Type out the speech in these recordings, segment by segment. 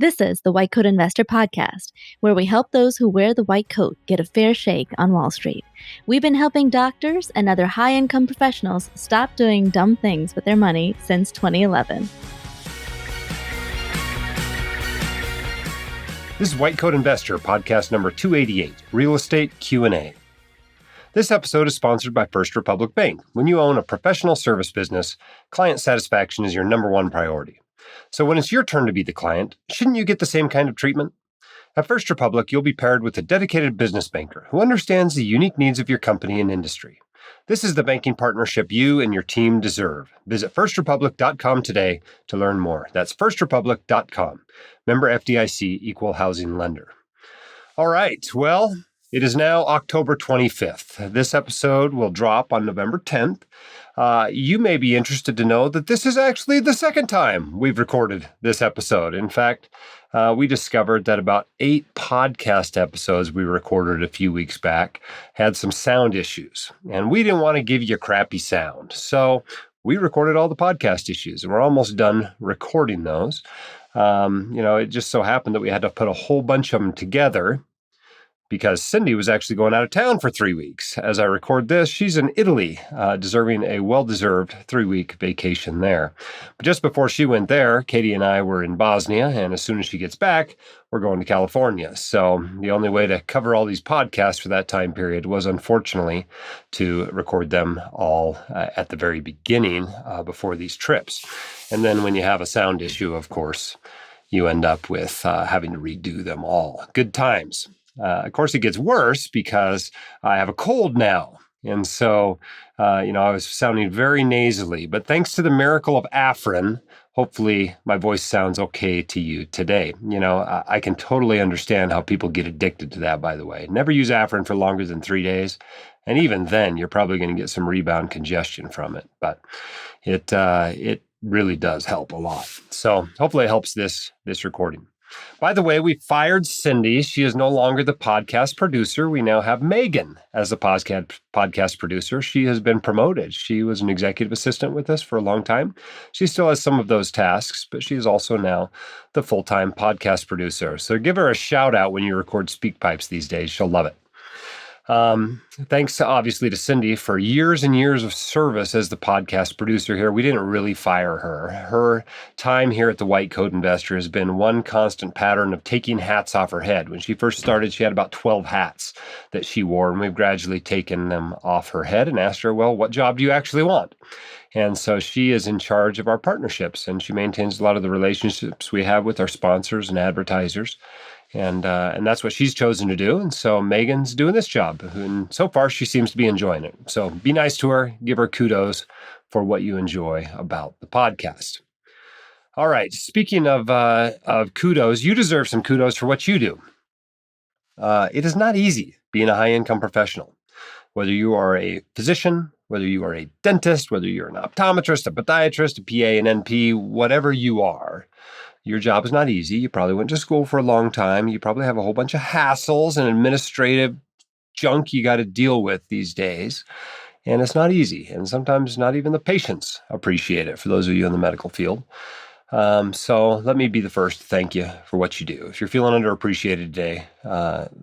This is the White Coat Investor Podcast, where we help those who wear the white coat get a fair shake on Wall Street. We've been helping doctors and other high-income professionals stop doing dumb things with their money since 2011. This is White Coat Investor, podcast number 288, Real Estate Q&A. This episode is sponsored by First Republic Bank. When you own a professional service business, client satisfaction is your number one priority. So when it's your turn to be the client, shouldn't you get the same kind of treatment? At First Republic, you'll be paired with a dedicated business banker who understands the unique needs of your company and industry. This is the banking partnership you and your team deserve. Visit firstrepublic.com today to learn more. That's firstrepublic.com. Member FDIC, Equal Housing Lender. All right, well, it is now October 25th. This episode will drop on November 10th. You may be interested to know that this is actually the second time we've recorded this episode. In fact, we discovered that about 8 podcast episodes we recorded a few weeks back had some sound issues, and we didn't want to give you crappy sound. So we recorded all the podcast issues, and we're almost done recording those. It just so happened that we had to put a whole bunch of them together because Cindy was actually going out of town for 3 weeks. As I record this, she's in Italy, deserving a well-deserved 3-week vacation there. But just before she went there, Katie and I were in Bosnia, and as soon as she gets back, we're going to California. So the only way to cover all these podcasts for that time period was, unfortunately, to record them all at the very beginning before these trips. And then when you have a sound issue, of course, you end up with having to redo them all. Good times. Of course, it gets worse because I have a cold now. And so, I was sounding very nasally. But thanks to the miracle of Afrin, hopefully my voice sounds okay to you today. I can totally understand how people get addicted to that, by the way. Never use Afrin for longer than 3 days. And even then, you're probably going to get some rebound congestion from it. But it really does help a lot. So hopefully it helps this recording. By the way, we fired Cindy. She is no longer the podcast producer. We now have Megan as the podcast producer. She has been promoted. She was an executive assistant with us for a long time. She still has some of those tasks, but she is also now the full-time podcast producer. So give her a shout out when you record speak pipes these days. She'll love it. Thanks obviously to Cindy for years and years of service as the podcast producer here. We didn't really fire her. Her time here at the White Coat Investor has been one constant pattern of taking hats off her head. When she first started, she had about 12 hats that she wore, and we've gradually taken them off her head and asked her, well, what job do you actually want? And so she is in charge of our partnerships, and she maintains a lot of the relationships we have with our sponsors and advertisers. And that's what she's chosen to do. And so Megan's doing this job. And so far, she seems to be enjoying it. So be nice to her. Give her kudos for what you enjoy about the podcast. All right. Speaking of kudos, you deserve some kudos for what you do. It is not easy being a high-income professional. Whether you are a physician, whether you are a dentist, whether you're an optometrist, a podiatrist, a PA, an NP, whatever you are, your job is not easy. You probably went to school for a long time. You probably have a whole bunch of hassles and administrative junk you got to deal with these days. And it's not easy. And sometimes not even the patients appreciate it for those of you in the medical field. So let me be the first to thank you for what you do. If you're feeling underappreciated today,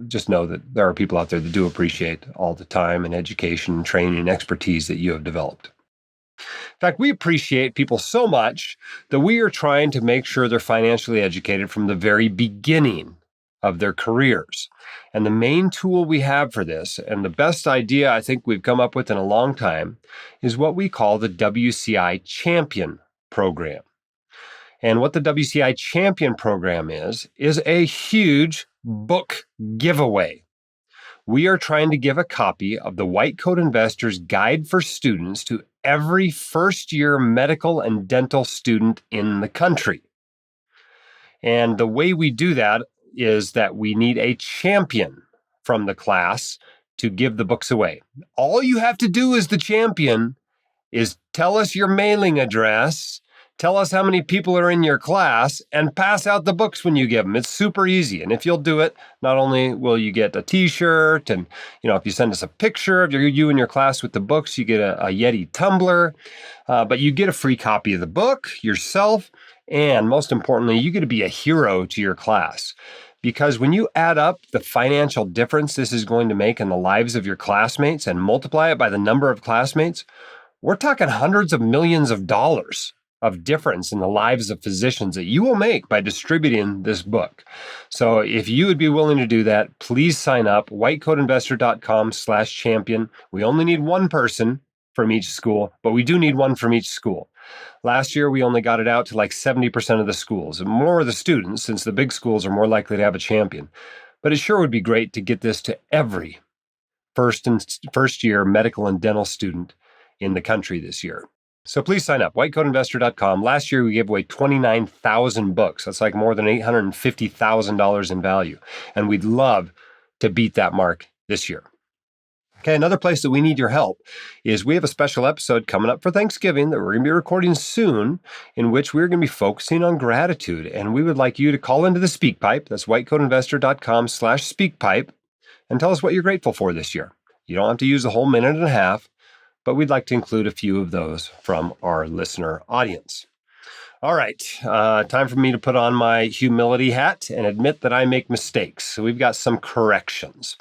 just know that there are people out there that do appreciate all the time and education, training, and expertise that you have developed. In fact, we appreciate people so much that we are trying to make sure they're financially educated from the very beginning of their careers. And the main tool we have for this, and the best idea I think we've come up with in a long time, is what we call the WCI Champion Program. And what the WCI Champion Program is a huge book giveaway. We are trying to give a copy of the White Coat Investor's Guide for Students to every first-year medical and dental student in the country. And the way we do that is that we need a champion from the class to give the books away. All you have to do as the champion is tell us your mailing address, tell us how many people are in your class, and pass out the books when you give them. It's super easy. And if you'll do it, not only will you get a t-shirt, and if you send us a picture of you and your class with the books, you get a Yeti tumbler, but you get a free copy of the book yourself, And most importantly, you get to be a hero to your class. Because when you add up the financial difference this is going to make in the lives of your classmates and multiply it by the number of classmates, we're talking hundreds of millions of dollars of difference in the lives of physicians that you will make by distributing this book. So if you would be willing to do that, please sign up, whitecoatinvestor.com/champion. We only need one person from each school, but we do need one from each school. Last year, we only got it out to like 70% of the schools, and more of the students, since the big schools are more likely to have a champion. But it sure would be great to get this to every first year medical and dental student in the country this year. So please sign up, whitecoatinvestor.com. Last year, we gave away 29,000 books. That's like more than $850,000 in value. And we'd love to beat that mark this year. Okay, another place that we need your help is we have a special episode coming up for Thanksgiving that we're going to be recording soon, in which we're going to be focusing on gratitude. And we would like you to call into the SpeakPipe. That's whitecoatinvestor.com/SpeakPipe, and tell us what you're grateful for this year. You don't have to use a whole minute and a half, but we'd like to include a few of those from our listener audience. All right, time for me to put on my humility hat and admit that I make mistakes. So we've got some corrections.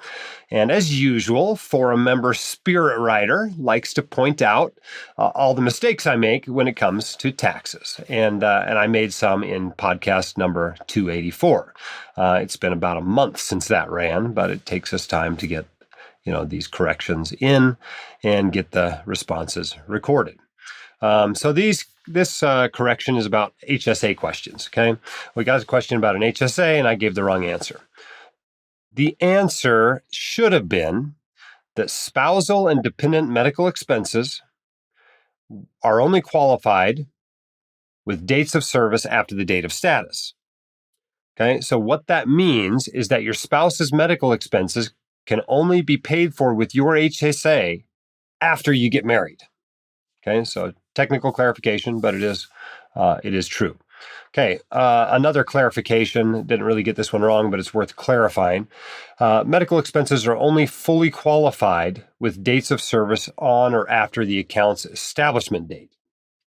And as usual, forum member Spirit Rider likes to point out all the mistakes I make when it comes to taxes. And I made some in podcast number 284. It's been about a month since that ran, but it takes us time to get these corrections in and get the responses recorded. So this correction is about HSA questions, okay? We got a question about an HSA, and I gave the wrong answer. The answer should have been that spousal and dependent medical expenses are only qualified with dates of service after the date of status. Okay, so what that means is that your spouse's medical expenses can only be paid for with your HSA after you get married. Okay, so technical clarification, but it is true. Okay, another clarification, didn't really get this one wrong, but it's worth clarifying. Medical expenses are only fully qualified with dates of service on or after the account's establishment date.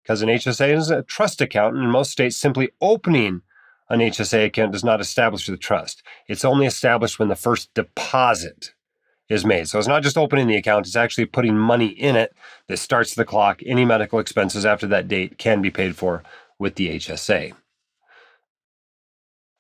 Because an HSA is a trust account, and in most states, simply opening an HSA account does not establish the trust. It's only established when the first deposit is made. So it's not just opening the account, it's actually putting money in it that starts the clock. Any medical expenses after that date can be paid for with the HSA.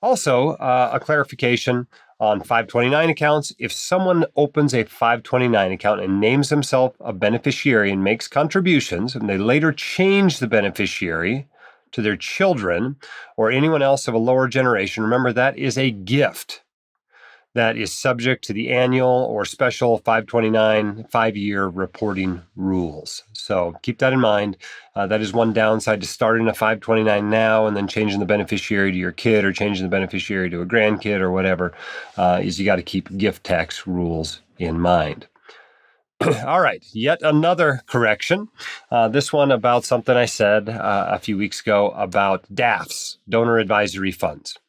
Also, a clarification on 529 accounts. If someone opens a 529 account and names himself a beneficiary and makes contributions, and they later change the beneficiary to their children or anyone else of a lower generation, remember that is a gift that is subject to the annual or special 529 5-year reporting rules. So keep that in mind. That is one downside to starting a 529 now and then changing the beneficiary to your kid or changing the beneficiary to a grandkid or whatever, is you got to keep gift tax rules in mind. All right, yet another correction. This one about something I said a few weeks ago about DAFs, donor advisory funds.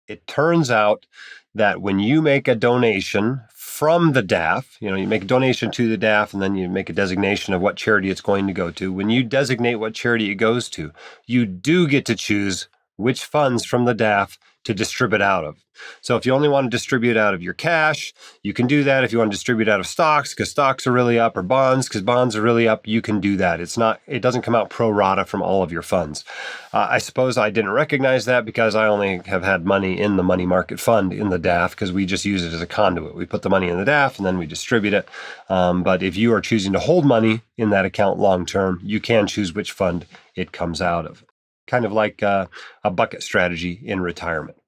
It turns out that when you make a donation from the DAF, you make a donation to the DAF and then you make a designation of what charity it's going to go to. When you designate what charity it goes to, you do get to choose which funds from the DAF to distribute out of. So if you only want to distribute out of your cash, you can do that. If you want to distribute out of stocks because stocks are really up, or bonds because bonds are really up, you can do that. It doesn't come out pro rata from all of your funds. I suppose I didn't recognize that because I only have had money in the money market fund in the DAF because we just use it as a conduit. We put the money in the DAF and then we distribute it. But if you are choosing to hold money in that account long term, you can choose which fund it comes out of. Kind of like a bucket strategy in retirement.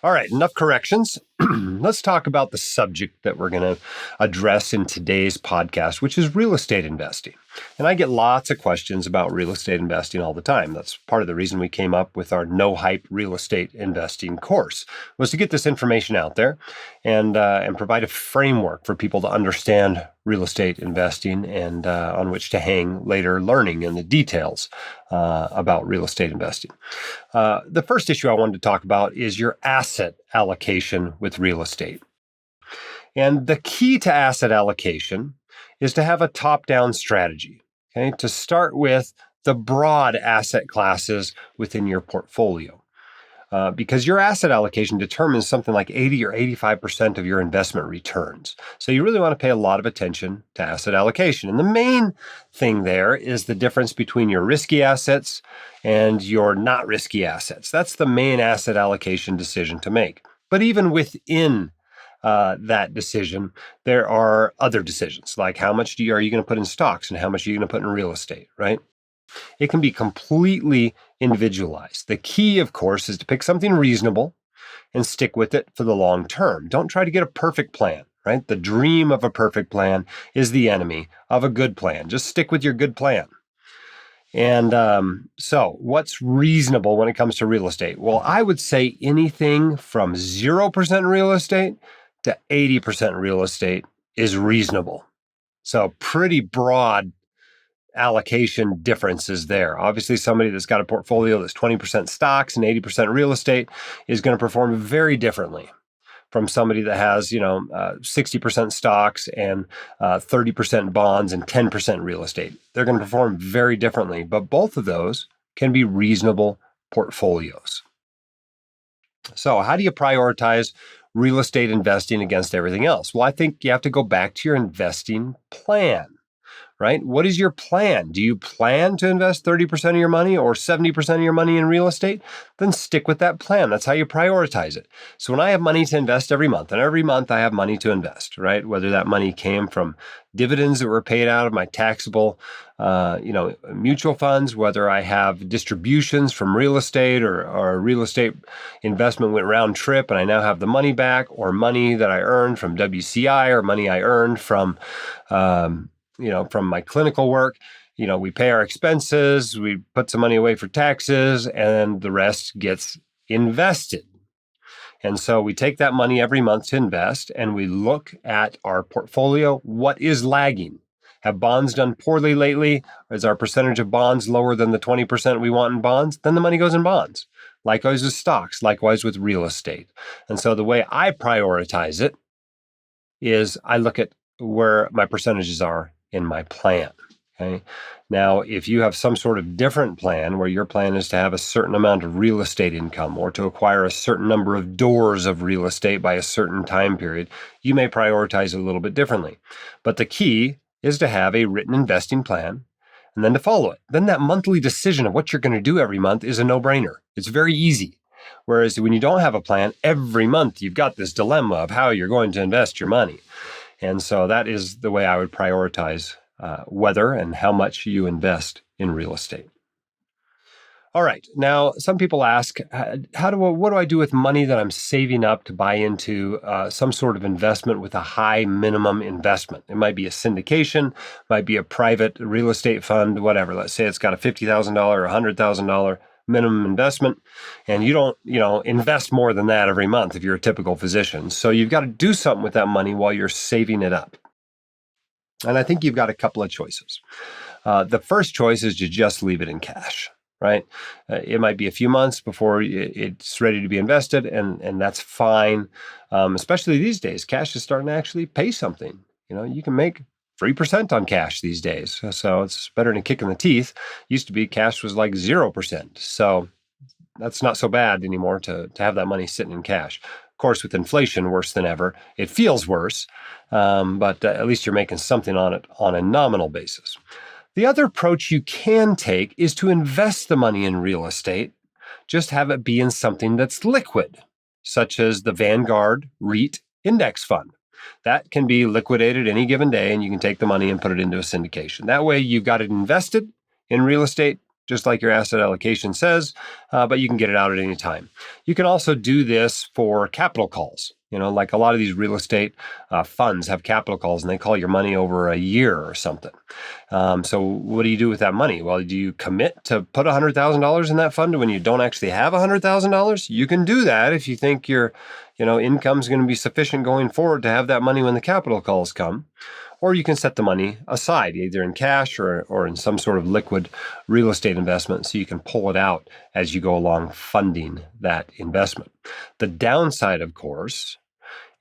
All right, enough corrections. Let's talk about the subject that we're going to address in today's podcast, which is real estate investing. And I get lots of questions about real estate investing all the time. That's part of the reason we came up with our no hype real estate investing course, was to get this information out there and provide a framework for people to understand real estate investing and on which to hang later learning in the details about real estate investing. The first issue I wanted to talk about is your asset allocation with real estate. And the key to asset allocation is to have a top-down strategy, okay? To start with the broad asset classes within your portfolio. Because your asset allocation determines something like 80 or 85% of your investment returns. So you really want to pay a lot of attention to asset allocation. And the main thing there is the difference between your risky assets and your not risky assets. That's the main asset allocation decision to make. But even within that decision, there are other decisions, like how much are you going to put in stocks and how much are you going to put in real estate, right? It can be completely individualized. The key, of course, is to pick something reasonable and stick with it for the long term. Don't try to get a perfect plan, right? The dream of a perfect plan is the enemy of a good plan. Just stick with your good plan. And so what's reasonable when it comes to real estate? Well, I would say anything from 0% real estate to 80% real estate is reasonable. So pretty broad allocation differences there. Obviously, somebody that's got a portfolio that's 20% stocks and 80% real estate is going to perform very differently from somebody that has, 60% stocks and 30% bonds and 10% real estate. They're going to perform very differently, but both of those can be reasonable portfolios. So how do you prioritize real estate investing against everything else? Well, I think you have to go back to your investing plan. Right? What is your plan? Do you plan to invest 30% of your money or 70% of your money in real estate? Then stick with that plan. That's how you prioritize it. So when I have money to invest every month, and every month I have money to invest, right? Whether that money came from dividends that were paid out of my taxable, mutual funds, whether I have distributions from real estate or a real estate investment went round trip and I now have the money back, or money that I earned from WCI, or money I earned from from my clinical work. We pay our expenses, we put some money away for taxes, and the rest gets invested. And so we take that money every month to invest, and we look at our portfolio. What is lagging? Have bonds done poorly lately? Is our percentage of bonds lower than the 20% we want in bonds? Then the money goes in bonds. Likewise with stocks, likewise with real estate. And so the way I prioritize it is I look at where my percentages are in my plan. Okay. Now, if you have some sort of different plan where your plan is to have a certain amount of real estate income or to acquire a certain number of doors of real estate by a certain time period, you may prioritize it a little bit differently. But the key is to have a written investing plan and then to follow it. Then that monthly decision of what you're going to do every month is a no-brainer. It's very easy. Whereas when you don't have a plan, every month you've got this dilemma of how you're going to invest your money. And so that is the way I would prioritize whether and how much you invest in real estate. All right. Now, some people ask, what do I do with money that I'm saving up to buy into some sort of investment with a high minimum investment? It might be a syndication, might be a private real estate fund, whatever. Let's say it's got a $50,000 or $100,000 minimum investment, and you don't, invest more than that every month if you're a typical physician. So you've got to do something with that money while you're saving it up. And I think you've got a couple of choices. The first choice is to just leave it in cash, right? It might be a few months before it's ready to be invested, and that's fine. Especially these days, cash is starting to actually pay something. You can make 3% on cash these days. So it's better than a kick in the teeth. Used to be cash was like 0%. So that's not so bad anymore to have that money sitting in cash. Of course, with inflation worse than ever, it feels worse, but at least you're making something on it on a nominal basis. The other approach you can take is to invest the money in real estate, just have it be in something that's liquid, such as the Vanguard REIT Index Fund. That can be liquidated any given day, and you can take the money and put it into a syndication. That way, you've got it invested in real estate, just like your asset allocation says, but you can get it out at any time. You can also do this for capital calls. Like a lot of these real estate funds have capital calls, and they call your money over a year or something. So what do you do with that money? Well, do you commit to put $100,000 in that fund when you don't actually have $100,000? You can do that if you think your income is going to be sufficient going forward to have that money when the capital calls come. Or you can set the money aside, either in cash or in some sort of liquid real estate investment, so you can pull it out as you go along funding that investment. The downside, of course,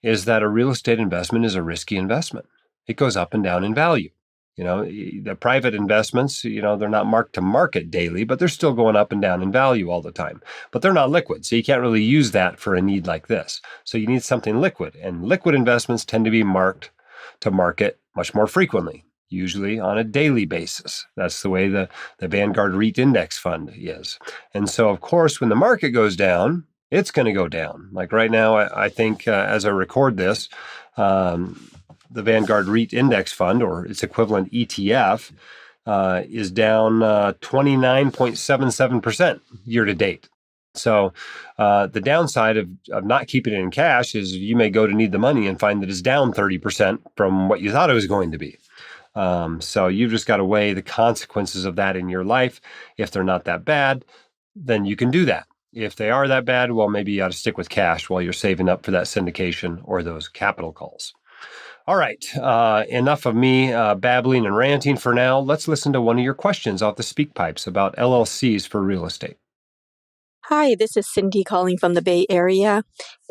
is that a real estate investment is a risky investment. It goes up and down in value. The private investments, they're not marked to market daily, but they're still going up and down in value all the time. But they're not liquid, so you can't really use that for a need like this. So you need something liquid, and liquid investments tend to be marked to market much more frequently, usually on a daily basis. That's the way the Vanguard REIT Index Fund is. And so, of course, when the market goes down, it's going to go down. Like right now, I think as I record this, the Vanguard REIT Index Fund, or its equivalent ETF, is down 29.77% year to date. So the downside of not keeping it in cash is you may go to need the money and find that it's down 30% from what you thought it was going to be. So you've just got to weigh the consequences of that in your life. If they're not that bad, then you can do that. If they are that bad, well, maybe you ought to stick with cash while you're saving up for that syndication or those capital calls. All right, enough of me babbling and ranting for now. Let's listen to one of your questions off the speak pipes about LLCs for real estate. Hi, this is Cindy calling from the Bay Area.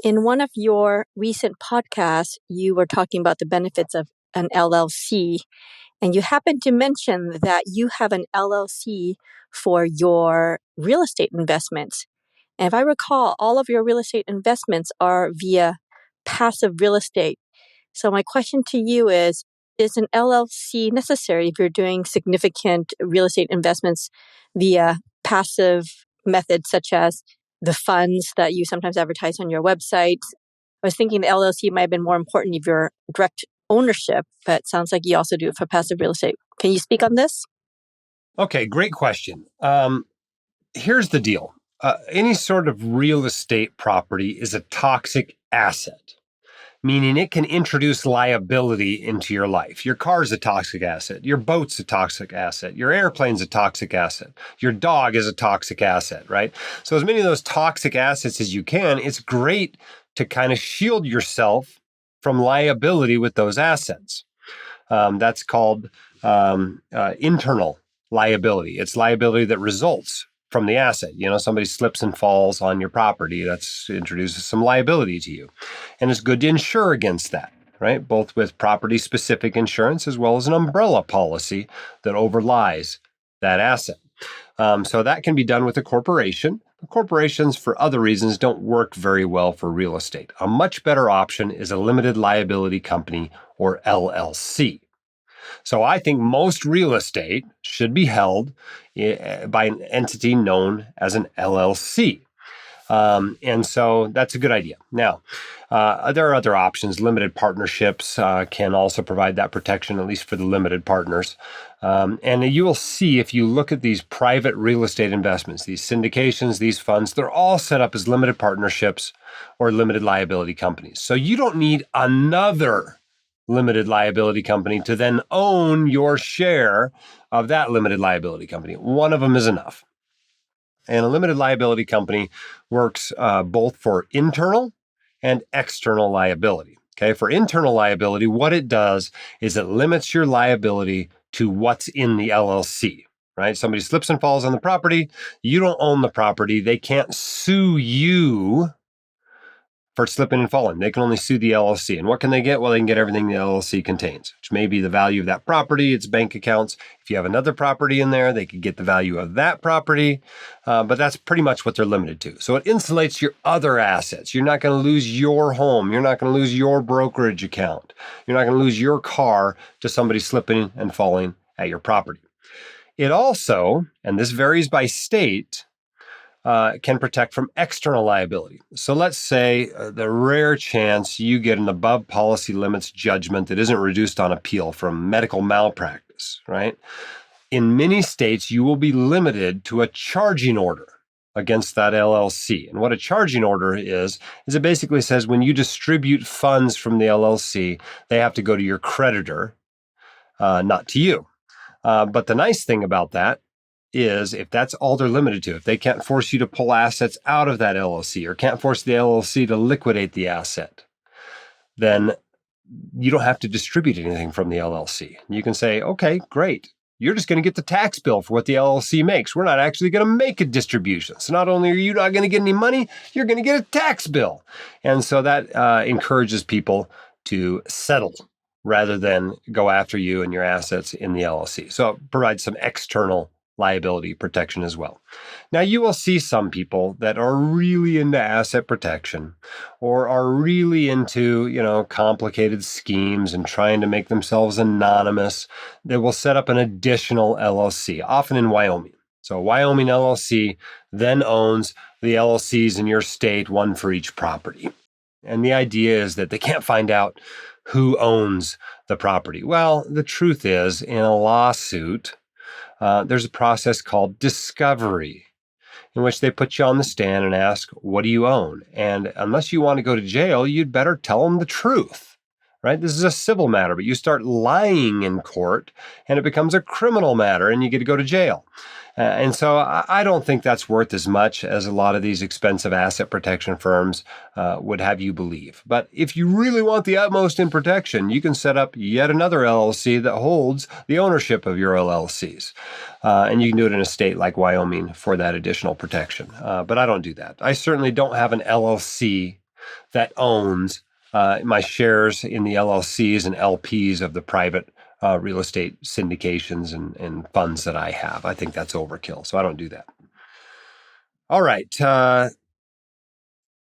In one of your recent podcasts, you were talking about the benefits of an LLC, and you happened to mention that you have an LLC for your real estate investments. And if I recall, all of your real estate investments are via passive real estate. So my question to you is an LLC necessary if you're doing significant real estate investments via passive methods such as the funds that you sometimes advertise on your website? I was thinking the LLC might have been more important if you're direct ownership, but it sounds like you also do it for passive real estate. Can you speak on this? Okay, great question. Here's the deal. Any sort of real estate property is a toxic asset, meaning it can introduce liability into your life. Your car's a toxic asset. Your boat's a toxic asset. Your airplane's a toxic asset. Your dog is a toxic asset, right? So as many of those toxic assets as you can, it's great to kind of shield yourself from liability with those assets. That's called internal liability. It's liability that results from the asset. Somebody slips and falls on your property, that's introduces some liability to you. And it's good to insure against that, right? Both with property-specific insurance as well as an umbrella policy that overlies that asset. So that can be done with a corporation. Corporations, for other reasons, don't work very well for real estate. A much better option is a limited liability company, or LLC. So I think most real estate should be held by an entity known as an LLC. And so that's a good idea. Now, there are other options. Limited partnerships can also provide that protection, at least for the limited partners. And you will see if you look at these private real estate investments, these syndications, these funds, they're all set up as limited partnerships or limited liability companies. So you don't need another limited liability company to then own your share of that limited liability company. One of them is enough. And a limited liability company works both for internal and external liability. Okay, for internal liability, what it does is it limits your liability to what's in the LLC, right? Somebody slips and falls on the property. You don't own the property. They can't sue you for slipping and falling. They can only sue the LLC. And what can they get? Well, they can get everything the LLC contains, which may be the value of that property, its bank accounts. If you have another property in there, they could get the value of that property. But that's pretty much what they're limited to. So it insulates your other assets. You're not going to lose your home. You're not going to lose your brokerage account. You're not going to lose your car to somebody slipping and falling at your property. It also, and this varies by state, can protect from external liability. So let's say the rare chance you get an above policy limits judgment that isn't reduced on appeal from medical malpractice, right? In many states, you will be limited to a charging order against that LLC. And what a charging order is it basically says when you distribute funds from the LLC, they have to go to your creditor, not to you. But the nice thing about that is if that's all they're limited to, if they can't force you to pull assets out of that LLC or can't force the LLC to liquidate the asset, then you don't have to distribute anything from the LLC. You can say, okay, great. You're just going to get the tax bill for what the LLC makes. We're not actually going to make a distribution. So not only are you not going to get any money, you're going to get a tax bill. And so that encourages people to settle rather than go after you and your assets in the LLC. So it provides some external liability protection as well. Now, you will see some people that are really into asset protection or are really into, complicated schemes and trying to make themselves anonymous. They will set up an additional LLC, often in Wyoming. So Wyoming LLC then owns the LLCs in your state, one for each property. And the idea is that they can't find out who owns the property. Well, the truth is, in a lawsuit, there's a process called discovery, in which they put you on the stand and ask, what do you own? And unless you want to go to jail, you'd better tell them the truth, right? This is a civil matter, but you start lying in court and it becomes a criminal matter and you get to go to jail. And so I don't think that's worth as much as a lot of these expensive asset protection firms would have you believe. But if you really want the utmost in protection, you can set up yet another LLC that holds the ownership of your LLCs. And you can do it in a state like Wyoming for that additional protection. But I don't do that. I certainly don't have an LLC that owns my shares in the LLCs and LPs of the private real estate syndications and funds that I have. I think that's overkill, so I don't do that. All right.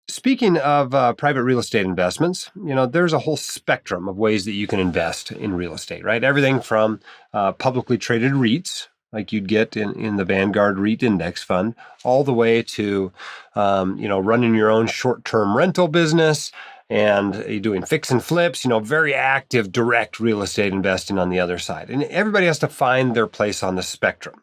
Speaking of private real estate investments, there's a whole spectrum of ways that you can invest in real estate, right? Everything from publicly traded REITs, like you'd get in the Vanguard REIT Index Fund, all the way to, running your own short-term rental business, and you're doing fix and flips, very active direct real estate investing on the other side. And everybody has to find their place on the spectrum.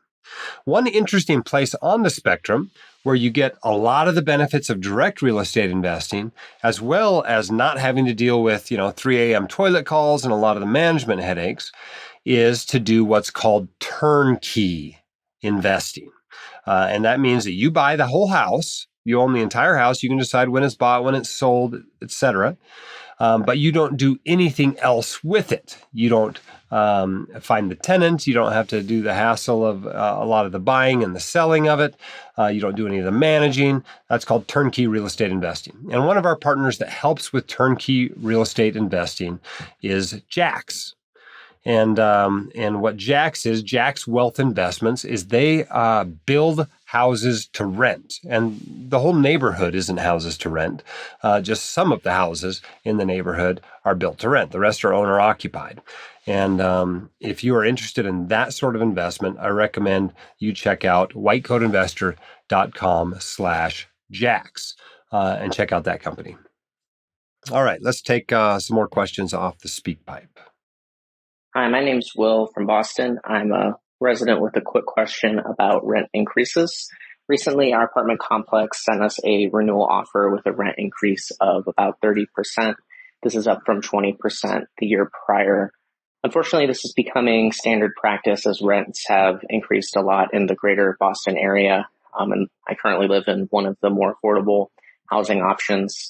One interesting place on the spectrum where you get a lot of the benefits of direct real estate investing, as well as not having to deal with, 3 a.m. toilet calls and a lot of the management headaches, is to do what's called turnkey investing. And that means that you buy the whole house. You own the entire house. You can decide when it's bought, when it's sold, etc. But you don't do anything else with it. You don't find the tenants. You don't have to do the hassle of a lot of the buying and the selling of it. You don't do any of the managing. That's called turnkey real estate investing. And one of our partners that helps with turnkey real estate investing is Jax. And what Jax Wealth Investments, is they build houses to rent. And the whole neighborhood isn't houses to rent. Just some of the houses in the neighborhood are built to rent. The rest are owner occupied. And if you are interested in that sort of investment, I recommend you check out whitecoatinvestor.com/Jax and check out that company. All right, let's take some more questions off the speak pipe. Hi, my name's Will from Boston. I'm a resident with a quick question about rent increases. Recently, our apartment complex sent us a renewal offer with a rent increase of about 30%. This is up from 20% the year prior. Unfortunately, this is becoming standard practice as rents have increased a lot in the greater Boston area. And I currently live in one of the more affordable housing options.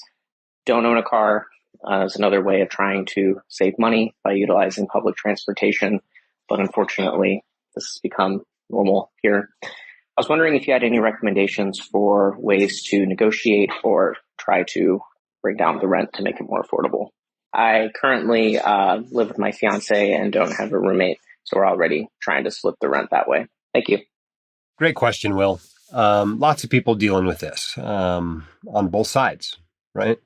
Don't own a car. Is another way of trying to save money by utilizing public transportation. But unfortunately, this has become normal here. I was wondering if you had any recommendations for ways to negotiate or try to bring down the rent to make it more affordable. I currently live with my fiance and don't have a roommate, so we're already trying to split the rent that way. Thank you. Great question, Will. Lots of people dealing with this on both sides. Right?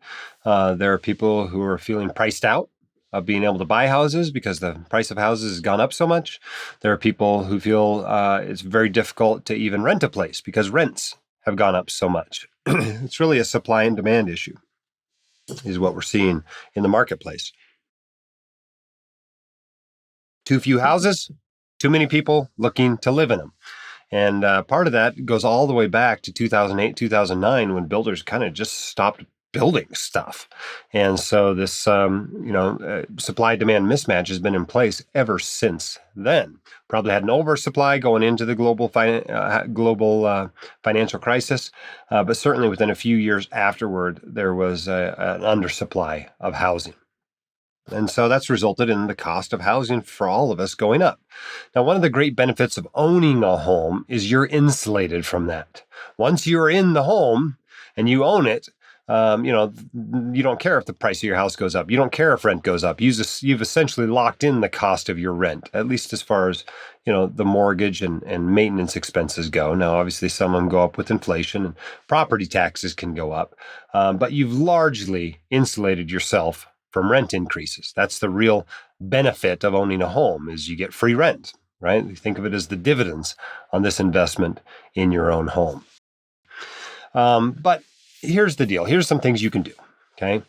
There are people who are feeling priced out of being able to buy houses because the price of houses has gone up so much. There are people who feel it's very difficult to even rent a place because rents have gone up so much. It's really a supply and demand issue, is what we're seeing in the marketplace. Too few houses, too many people looking to live in them. And part of that goes all the way back to 2008, 2009, when builders kind of just stopped building stuff. And so this, supply-demand mismatch has been in place ever since then. Probably had an oversupply going into the global financial crisis, but certainly within a few years afterward, there was an undersupply of housing. And so that's resulted in the cost of housing for all of us going up. Now, one of the great benefits of owning a home is you're insulated from that. Once you're in the home and you own it, You don't care if the price of your house goes up. You don't care if rent goes up. You've essentially locked in the cost of your rent, at least as far as, the mortgage and maintenance expenses go. Now, obviously, some of them go up with inflation and property taxes can go up. But you've largely insulated yourself from rent increases. That's the real benefit of owning a home is you get free rent, right? Think of it as the dividends on this investment in your own home. But here's the deal. Here's some things you can do. Okay.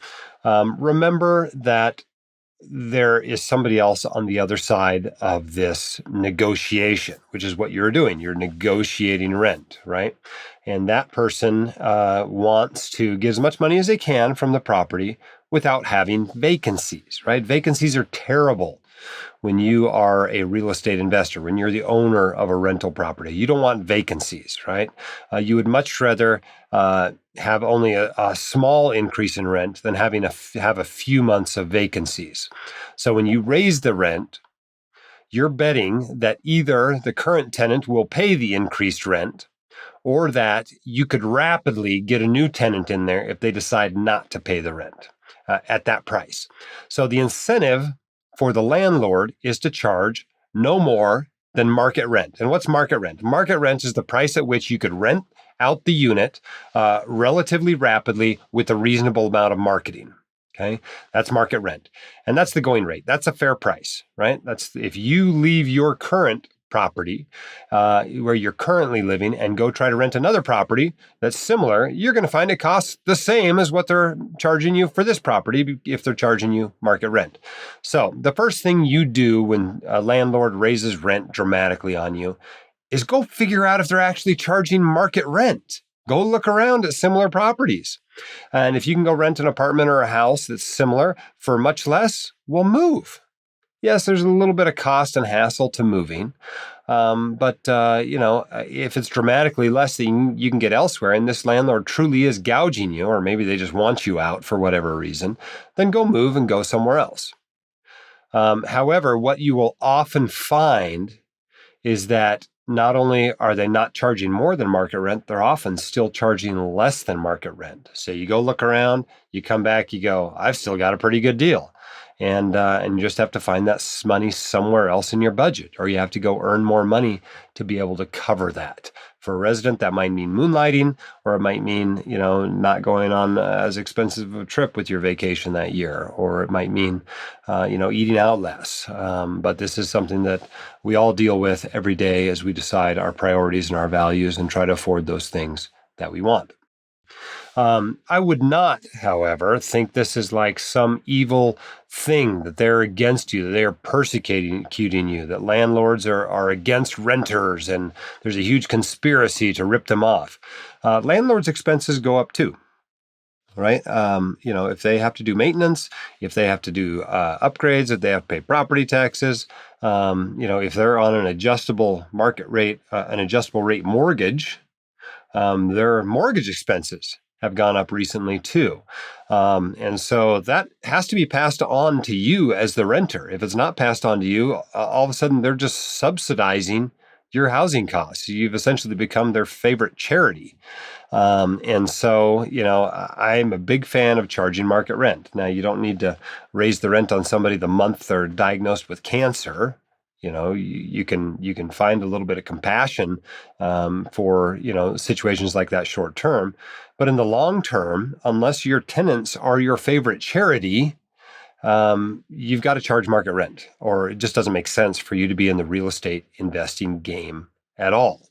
Remember that there is somebody else on the other side of this negotiation, which is what you're doing. You're negotiating rent, right? And that person wants to get as much money as they can from the property without having vacancies, right? Vacancies are terrible when you are a real estate investor, when you're the owner of a rental property. You don't want vacancies, right? You would much rather have only a small increase in rent than have a few months of vacancies. So when you raise the rent, you're betting that either the current tenant will pay the increased rent or that you could rapidly get a new tenant in there if they decide not to pay the rent at that price. So the incentive for the landlord is to charge no more than market rent. And what's market rent? Market rent is the price at which you could rent out the unit relatively rapidly with a reasonable amount of marketing. Okay, that's market rent. And that's the going rate. That's a fair price, right? That's if you leave your current property where you're currently living and go try to rent another property that's similar, you're going to find it costs the same as what they're charging you for this property if they're charging you market rent. So the first thing you do when a landlord raises rent dramatically on you is go figure out if they're actually charging market rent. Go look around at similar properties. And if you can go rent an apartment or a house that's similar for much less, well, move. Yes, there's a little bit of cost and hassle to moving. But if it's dramatically less than you can get elsewhere and this landlord truly is gouging you, or maybe they just want you out for whatever reason, then go move and go somewhere else. However, what you will often find is that not only are they not charging more than market rent, they're often still charging less than market rent. So you go look around, you come back, you go, I've still got a pretty good deal. And you just have to find that money somewhere else in your budget, or you have to go earn more money to be able to cover that. For a resident, that might mean moonlighting, or it might mean, not going on as expensive of a trip with your vacation that year, or it might mean, eating out less. But this is something that we all deal with every day as we decide our priorities and our values and try to afford those things that we want. I would not, however, think this is like some evil thing that they're against you, that they are persecuting you, that landlords are against renters and there's a huge conspiracy to rip them off. Landlords' expenses go up too, right? If they have to do maintenance, if they have to do upgrades, if they have to pay property taxes, if they're on an adjustable market rate, an adjustable rate mortgage, their mortgage expenses have gone up recently too. And so that has to be passed on to you as the renter. If it's not passed on to you, all of a sudden they're just subsidizing your housing costs. You've essentially become their favorite charity. And so, I'm a big fan of charging market rent. Now, you don't need to raise the rent on somebody the month they're diagnosed with cancer. You can find a little bit of compassion for situations like that short term, but in the long term, unless your tenants are your favorite charity, you've got to charge market rent, or it just doesn't make sense for you to be in the real estate investing game at all.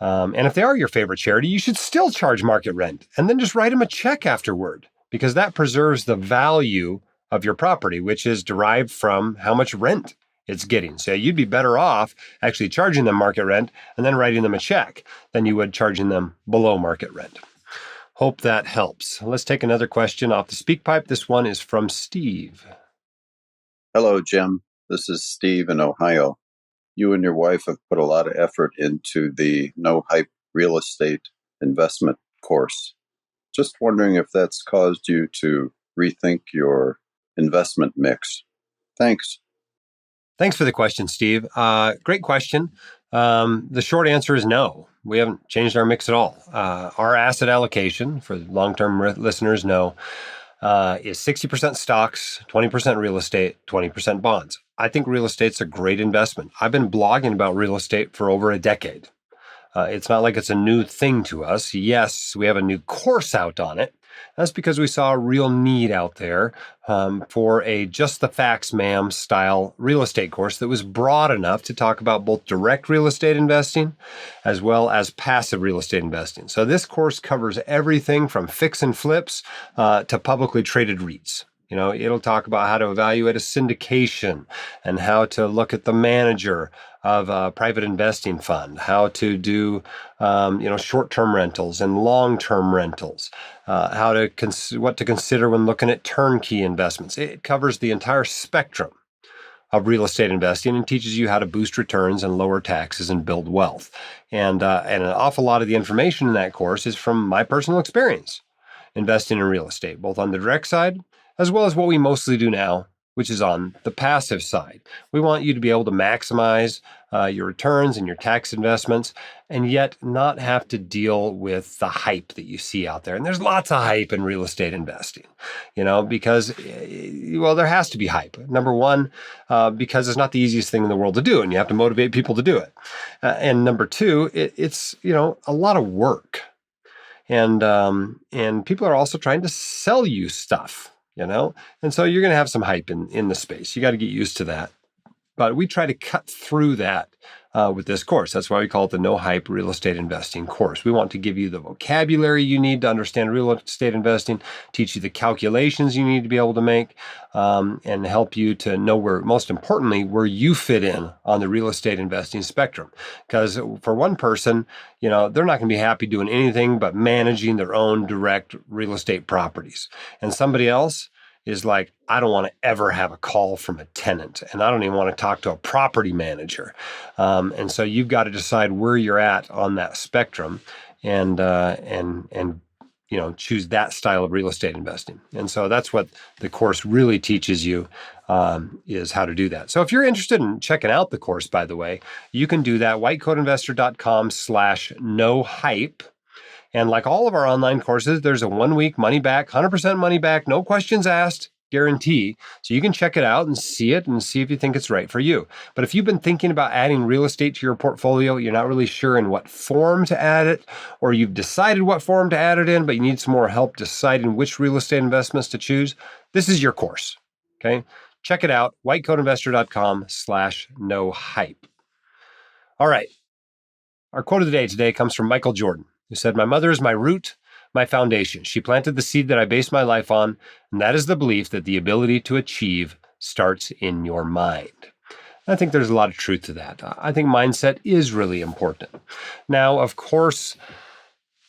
And if they are your favorite charity, you should still charge market rent, and then just write them a check afterward, because that preserves the value of your property, which is derived from how much rent it's getting. So you'd be better off actually charging them market rent and then writing them a check than you would charging them below market rent. Hope that helps. Let's take another question off the speak pipe. This one is from Steve. Hello, Jim. This is Steve in Ohio. You and your wife have put a lot of effort into the no hype real estate investment course. Just wondering if that's caused you to rethink your investment mix. Thanks. Thanks for the question, Steve. Great question. The short answer is no. We haven't changed our mix at all. Our asset allocation, for long-term listeners know, is 60% stocks, 20% real estate, 20% bonds. I think real estate's a great investment. I've been blogging about real estate for over a decade. It's not like it's a new thing to us. Yes, we have a new course out on it. That's because we saw a real need out there for a just the facts, ma'am style real estate course that was broad enough to talk about both direct real estate investing as well as passive real estate investing. So this course covers everything from fix and flips to publicly traded REITs. It'll talk about how to evaluate a syndication and how to look at the manager of a private investing fund, how to do, short-term rentals and long-term rentals, what to consider when looking at turnkey investments. It covers the entire spectrum of real estate investing and teaches you how to boost returns and lower taxes and build wealth. And an awful lot of the information in that course is from my personal experience investing in real estate, both on the direct side as well as what we mostly do now, which is on the passive side. We want you to be able to maximize your returns and your tax investments, and yet not have to deal with the hype that you see out there. And there's lots of hype in real estate investing, because, there has to be hype. Number one, because it's not the easiest thing in the world to do, and you have to motivate people to do it. And number two, it's a lot of work. And people are also trying to sell you stuff. And so you're going to have some hype in the space. You got to get used to that. But we try to cut through that with this course. That's why we call it the No Hype Real Estate Investing course. We want to give you the vocabulary you need to understand real estate investing, teach you the calculations you need to be able to make, and help you to know most importantly, where you fit in on the real estate investing spectrum. Because for one person, they're not going to be happy doing anything but managing their own direct real estate properties. And somebody else is like, I don't want to ever have a call from a tenant, and I don't even want to talk to a property manager. And so you've got to decide where you're at on that spectrum, and choose that style of real estate investing. And so that's what the course really teaches you, is how to do that. So if you're interested in checking out the course, by the way, you can do that, whitecoatinvestor.com/no-hype. And like all of our online courses, there's a 1-week money back, 100% money back, no questions asked guarantee. So you can check it out and see it and see if you think it's right for you. But if you've been thinking about adding real estate to your portfolio, you're not really sure in what form to add it, or you've decided what form to add it in, but you need some more help deciding which real estate investments to choose, this is your course. Okay. Check it out, whitecoatinvestor.com/no-hype. All right. Our quote of the day today comes from Michael Jordan, who said, "My mother is my root, my foundation. She planted the seed that I base my life on, and that is the belief that the ability to achieve starts in your mind." I think there's a lot of truth to that. I think mindset is really important. Now, of course,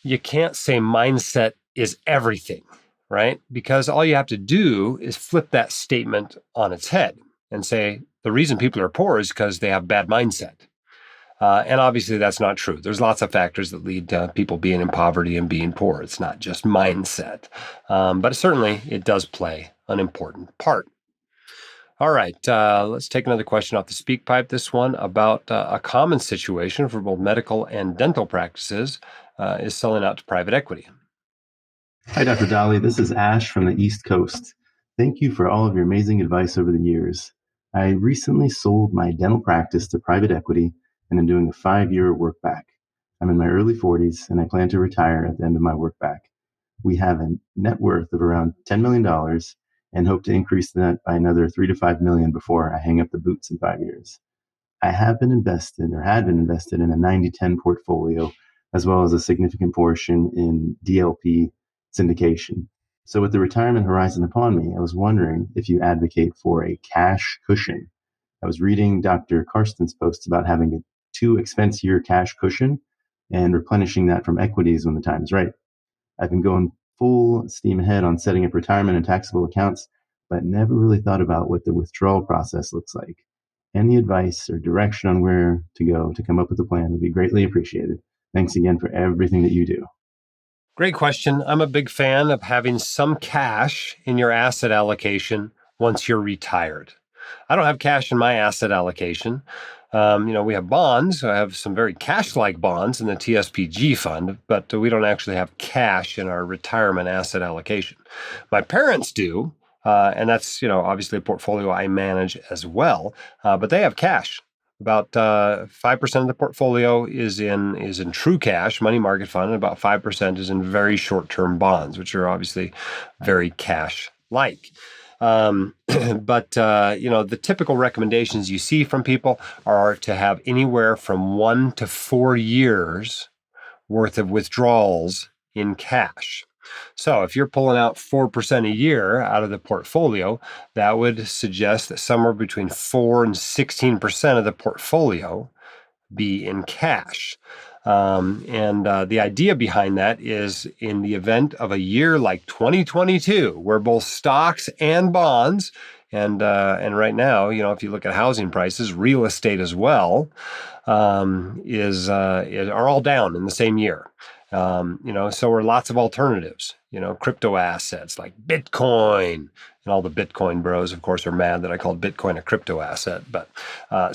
you can't say mindset is everything, right? Because all you have to do is flip that statement on its head and say, the reason people are poor is because they have bad mindset. And obviously that's not true. There's lots of factors that lead to people being in poverty and being poor. It's not just mindset. But certainly it does play an important part. All right, let's take another question off the speak pipe. This one about a common situation for both medical and dental practices is selling out to private equity. Hi, Dr. Dolly. This is Ash from the East Coast. Thank you for all of your amazing advice over the years. I recently sold my dental practice to private equity, and I'm doing a 5-year work back. I'm in my early 40s, and I plan to retire at the end of my work back. We have a net worth of around $10 million and hope to increase that by another 3 to 5 million before I hang up the boots in 5 years. I had been invested in a 90-10 portfolio, as well as a significant portion in DLP syndication. So with the retirement horizon upon me, I was wondering if you advocate for a cash cushion. I was reading Dr. Karsten's posts about having a 2 expense year cash cushion and replenishing that from equities when the time is right. I've been going full steam ahead on setting up retirement and taxable accounts, but never really thought about what the withdrawal process looks like. Any advice or direction on where to go to come up with a plan would be greatly appreciated. Thanks again for everything that you do. Great question. I'm a big fan of having some cash in your asset allocation once you're retired. I don't have cash in my asset allocation, We have bonds. I have some very cash-like bonds in the TSPG fund, but we don't actually have cash in our retirement asset allocation. My parents do, and that's obviously a portfolio I manage as well. But they have cash. About 5% of the portfolio is in true cash, money market fund, and about 5% is in very short-term bonds, which are obviously very cash-like. But the typical recommendations you see from people are to have anywhere from 1 to 4 years worth of withdrawals in cash. So if you're pulling out 4% a year out of the portfolio, that would suggest that somewhere between 4 and 16% of the portfolio be in cash. The idea behind that is in the event of a year like 2022, where both stocks and bonds, and right now, if you look at housing prices, real estate as well, are all down in the same year. So are lots of alternatives, crypto assets like Bitcoin, and all the Bitcoin bros, of course, are mad that I called Bitcoin a crypto asset, but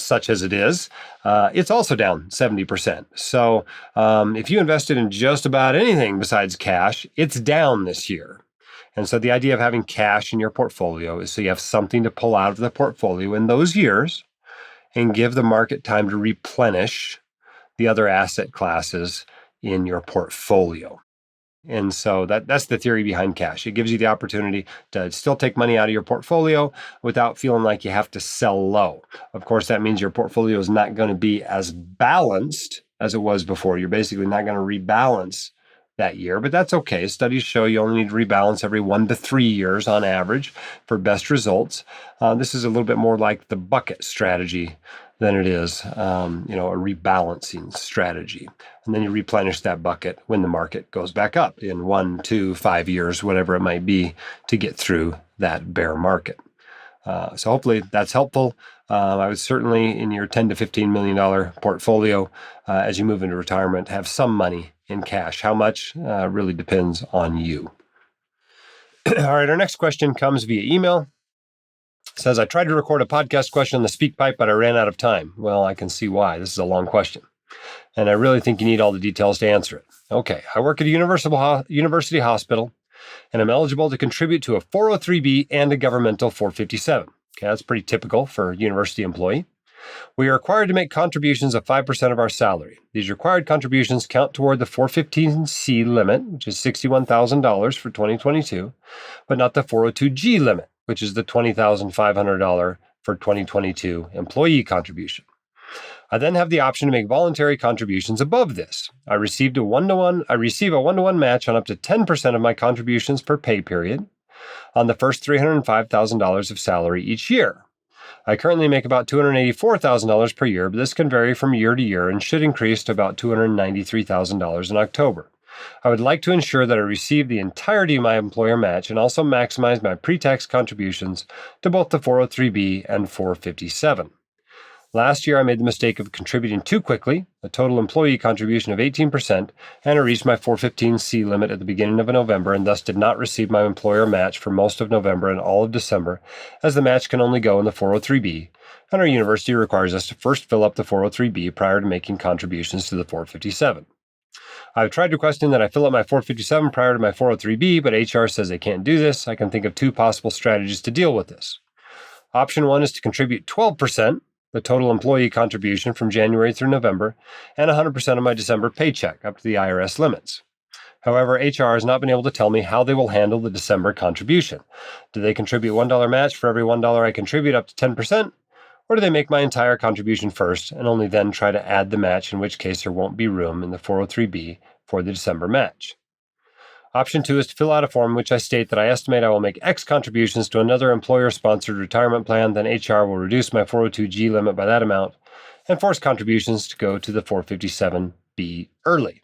such as it is, it's also down 70%. So if you invested in just about anything besides cash, it's down this year. And so the idea of having cash in your portfolio is so you have something to pull out of the portfolio in those years and give the market time to replenish the other asset classes in your portfolio. And so that's the theory behind cash. It gives you the opportunity to still take money out of your portfolio without feeling like you have to sell low. Of course, that means your portfolio is not going to be as balanced as it was before. You're basically not going to rebalance that year, but that's okay. Studies show you only need to rebalance every 1 to 3 years on average for best results. This is a little bit more like the bucket strategy than it is, a rebalancing strategy. And then you replenish that bucket when the market goes back up in 1, 2, 5 years, whatever it might be, to get through that bear market. So hopefully that's helpful. I would certainly, in your $10 to $15 million portfolio, as you move into retirement, have some money in cash. How much really depends on you. All right, our next question comes via email. It says, I tried to record a podcast question on the SpeakPipe, but I ran out of time. Well, I can see why. This is a long question, and I really think you need all the details to answer it. Okay, I work at a university hospital, and I'm eligible to contribute to a 403B and a governmental 457. Okay, that's pretty typical for a university employee. We are required to make contributions of 5% of our salary. These required contributions count toward the 415C limit, which is $61,000 for 2022, but not the 402G limit, which is the $20,500 for 2022 employee contribution. I then have the option to make voluntary contributions above this. I receive a one-to-one match on up to 10% of my contributions per pay period on the first $305,000 of salary each year. I currently make about $284,000 per year, but this can vary from year to year and should increase to about $293,000 in October. I would like to ensure that I receive the entirety of my employer match and also maximize my pre-tax contributions to both the 403B and 457. Last year, I made the mistake of contributing too quickly, a total employee contribution of 18%, and I reached my 415C limit at the beginning of November and thus did not receive my employer match for most of November and all of December, as the match can only go in the 403B, and our university requires us to first fill up the 403B prior to making contributions to the 457. I've tried requesting that I fill up my 457 prior to my 403B, but HR says they can't do this. I can think of two possible strategies to deal with this. Option 1 is to contribute 12%, the total employee contribution from January through November, and 100% of my December paycheck up to the IRS limits. However, HR has not been able to tell me how they will handle the December contribution. Do they contribute $1 match for every $1 I contribute up to 10%? Or do they make my entire contribution first and only then try to add the match, in which case there won't be room in the 403B for the December match? Option 2 is to fill out a form in which I state that I estimate I will make X contributions to another employer-sponsored retirement plan, then HR will reduce my 402G limit by that amount and force contributions to go to the 457B early.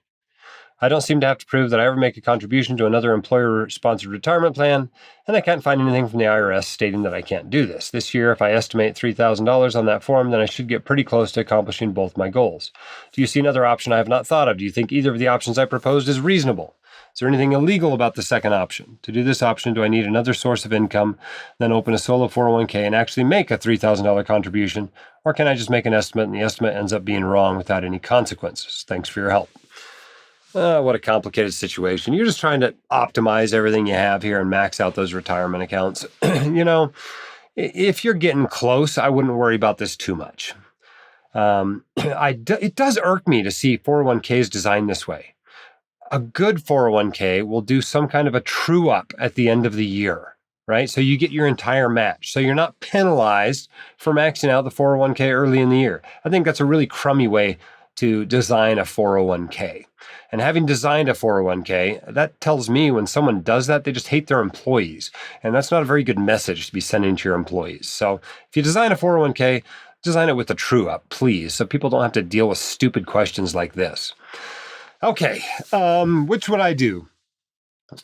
I don't seem to have to prove that I ever make a contribution to another employer-sponsored retirement plan, and I can't find anything from the IRS stating that I can't do this. This year, if I estimate $3,000 on that form, then I should get pretty close to accomplishing both my goals. Do you see another option I have not thought of? Do you think either of the options I proposed is reasonable? Is there anything illegal about the second option? To do this option, do I need another source of income, then open a solo 401k and actually make a $3,000 contribution? Or can I just make an estimate and the estimate ends up being wrong without any consequences? Thanks for your help. What a complicated situation. You're just trying to optimize everything you have here and max out those retirement accounts. If you're getting close, I wouldn't worry about this too much. It does irk me to see 401ks designed this way. A good 401k will do some kind of a true up at the end of the year, right? So you get your entire match. So you're not penalized for maxing out the 401k early in the year. I think that's a really crummy way to design a 401k. And having designed a 401k, that tells me when someone does that, they just hate their employees. And that's not a very good message to be sending to your employees. So if you design a 401k, design it with a true up, please, so people don't have to deal with stupid questions like this. Okay, which would I do?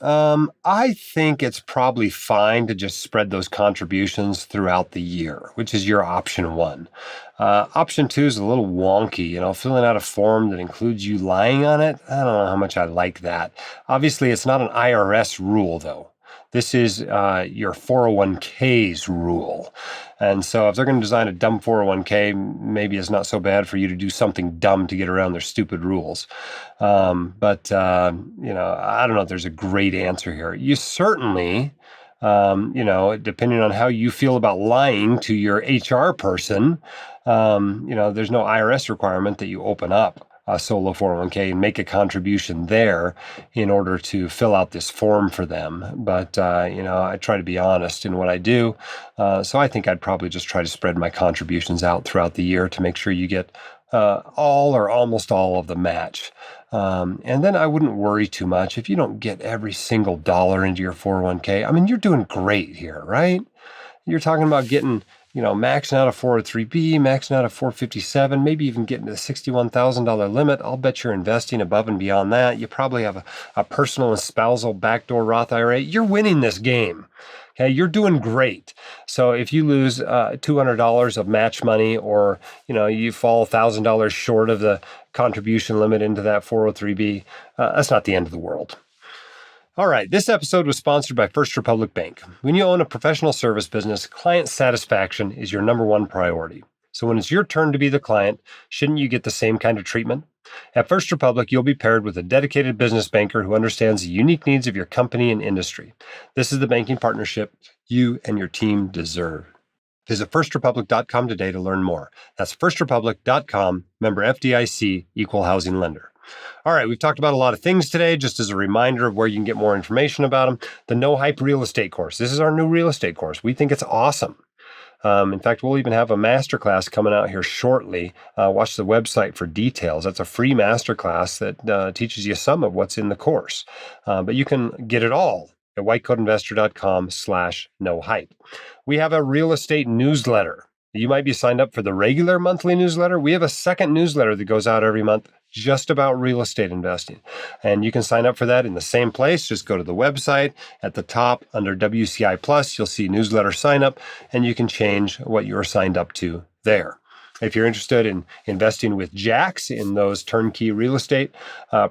I think it's probably fine to just spread those contributions throughout the year, which is your option one. Option two is a little wonky, filling out a form that includes you lying on it. I don't know how much I like that. Obviously, it's not an IRS rule, though. This is your 401k's rule. And so if they're going to design a dumb 401k, maybe it's not so bad for you to do something dumb to get around their stupid rules. But I don't know if there's a great answer here. You certainly, depending on how you feel about lying to your HR person, there's no IRS requirement that you open up a solo 401k and make a contribution there in order to fill out this form for them. But, I try to be honest in what I do. So I think I'd probably just try to spread my contributions out throughout the year to make sure you get all or almost all of the match. And then I wouldn't worry too much if you don't get every single dollar into your 401k. I mean, you're doing great here, right? You're talking about getting maxing out a 403b, maxing out a 457, maybe even getting to the $61,000 limit. I'll bet you're investing above and beyond that. You probably have a personal and spousal backdoor Roth IRA. You're winning this game. Okay, you're doing great. So if you lose $200 of match money, or you fall $1,000 short of the contribution limit into that 403b, that's not the end of the world. All right, this episode was sponsored by First Republic Bank. When you own a professional service business, client satisfaction is your number one priority. So when it's your turn to be the client, shouldn't you get the same kind of treatment? At First Republic, you'll be paired with a dedicated business banker who understands the unique needs of your company and industry. This is the banking partnership you and your team deserve. Visit firstrepublic.com today to learn more. That's firstrepublic.com, member FDIC, equal housing lender. All right, we've talked about a lot of things today. Just as a reminder of where you can get more information about them, the No Hype Real Estate course. This is our new real estate course. We think it's awesome. In fact, we'll even have a masterclass coming out here shortly. Watch the website for details. That's a free masterclass that teaches you some of what's in the course. But you can get it all at whitecoatinvestor.com/nohype. We have a real estate newsletter. You might be signed up for the regular monthly newsletter. We have a second newsletter that goes out every month just about real estate investing. And you can sign up for that in the same place. Just go to the website. At the top under WCI Plus, you'll see newsletter sign up, and you can change what you're signed up to there. If you're interested in investing with Jax in those turnkey real estate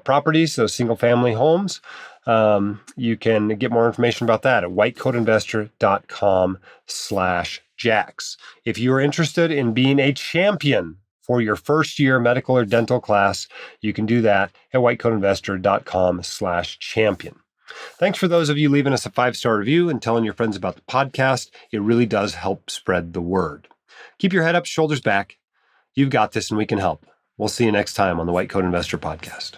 properties, those single family homes, you can get more information about that at whitecoatinvestor.com/Jax. If you are interested in being a champion for your first year medical or dental class, you can do that at whitecoatinvestor.com/champion. Thanks for those of you leaving us a 5-star review and telling your friends about the podcast. It really does help spread the word. Keep your head up, shoulders back. You've got this and we can help. We'll see you next time on the White Coat Investor Podcast.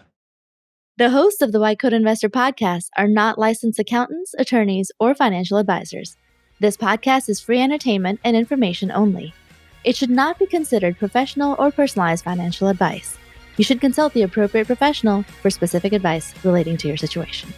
The hosts of the White Coat Investor Podcast are not licensed accountants, attorneys, or financial advisors. This podcast is free entertainment and information only. It should not be considered professional or personalized financial advice. You should consult the appropriate professional for specific advice relating to your situation.